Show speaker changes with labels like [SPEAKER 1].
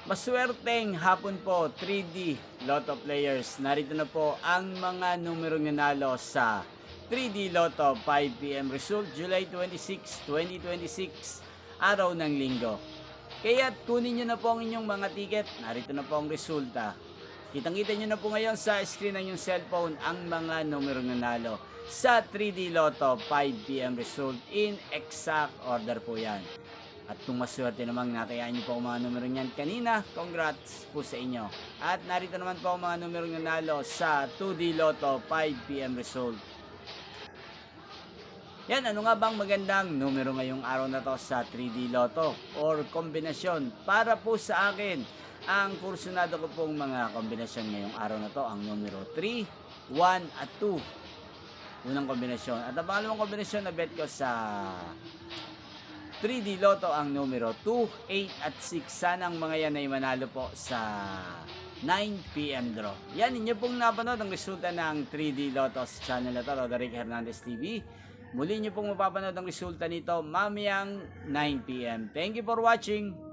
[SPEAKER 1] Maswerteng hapon po 3D Lotto players. Narito na po ang mga numerong nanalo sa 3D Lotto 5 PM result July 26, 2026, araw ng linggo. Kaya kunin nyo na po ang inyong mga ticket. Narito na po ang resulta. Kitang-kita nyo na po ngayon sa screen ng inyong cellphone ang mga numerong nanalo sa 3D Lotto 5 PM result in exact order po yan. At kung maswerte namang natayaan niyo po ang mga numero niyan kanina, congrats po sa inyo. At narito naman po ang mga numero nanalo sa 2D Lotto 5 PM result. Yan, ano nga bang magandang numero ngayong araw na to sa 3D Lotto or kombinasyon? Para po sa akin, ang kursunado ko pong mga kombinasyon ngayong araw na to, ang numero 3, 1 at 2. Unang kombinasyon. At ang pangalawang kombinasyon na bet ko sa 3D Lotto ang numero 2, 8 at 6. Sana ang mga yan ay manalo po sa 9 PM draw. Yan, inyo pong napanood ang resulta ng 3D Lotto sa channel na to, Roderick Hernandez TV. Muli nyo pong mapapanood ang resulta nito mamayang 9 PM. Thank you for watching.